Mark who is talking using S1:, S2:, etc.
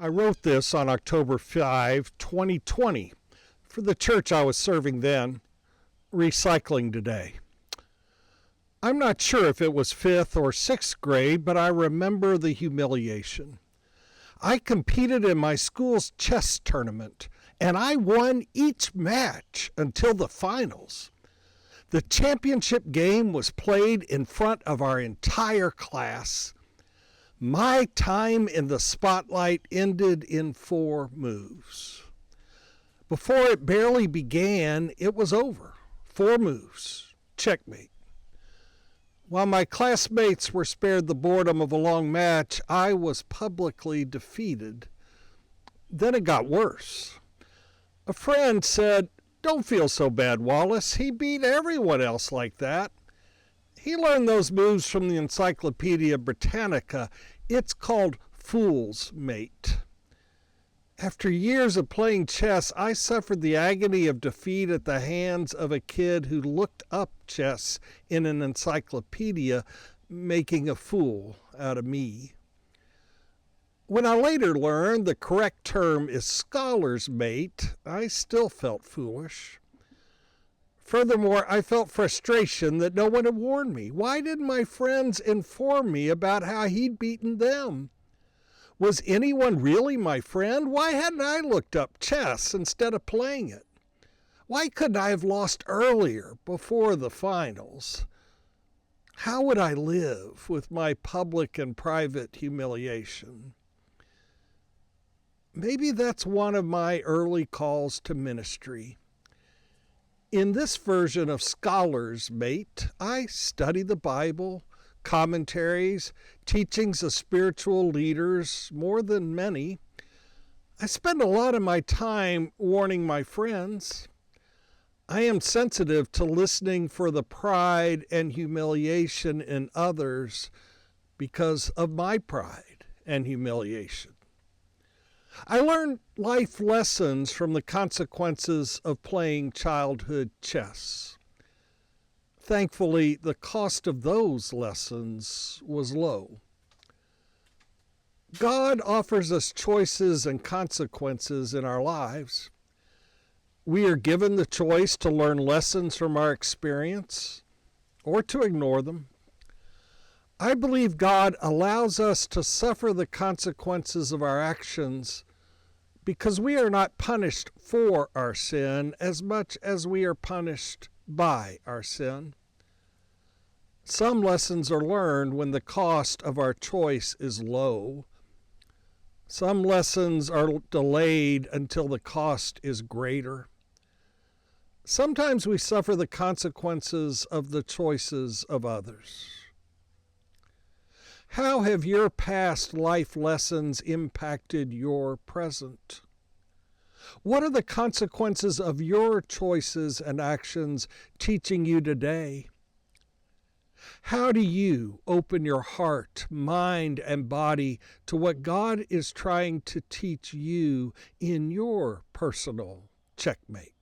S1: I wrote this on October 5, 2020, for the church I was serving then, Recycling Today. I'm not sure if it was 5th or 6th grade, but I remember the humiliation. I competed in my school's chess tournament, and I won each match until the finals. The championship game was played in front of our entire class. My time in the spotlight ended in 4 moves. Before it barely began, it was over. 4 moves. Checkmate. While my classmates were spared the boredom of a long match, I was publicly defeated. Then it got worse. A friend said, "Don't feel so bad, Wallace. He beat everyone else like that. He learned those moves from the Encyclopedia Britannica. It's called Fool's Mate." After years of playing chess, I suffered the agony of defeat at the hands of a kid who looked up chess in an encyclopedia, making a fool out of me. When I later learned the correct term is scholar's mate, I still felt foolish. Furthermore, I felt frustration that no one had warned me. Why didn't my friends inform me about how he'd beaten them? Was anyone really my friend? Why hadn't I looked up chess instead of playing it? Why couldn't I have lost earlier, before the finals? How would I live with my public and private humiliation? Maybe that's one of my early calls to ministry. In this version of Scholar's Mate, I study the Bible, commentaries, teachings of spiritual leaders, more than many. I spend a lot of my time warning my friends. I am sensitive to listening for the pride and humiliation in others because of my pride and humiliation. I learned life lessons from the consequences of playing childhood chess. Thankfully, the cost of those lessons was low. God offers us choices and consequences in our lives. We are given the choice to learn lessons from our experience or to ignore them. I believe God allows us to suffer the consequences of our actions because we are not punished for our sin as much as we are punished by our sin. Some lessons are learned when the cost of our choice is low. Some lessons are delayed until the cost is greater. Sometimes we suffer the consequences of the choices of others. How have your past life lessons impacted your present? What are the consequences of your choices and actions teaching you today? How do you open your heart, mind, and body to what God is trying to teach you in your personal checkmate?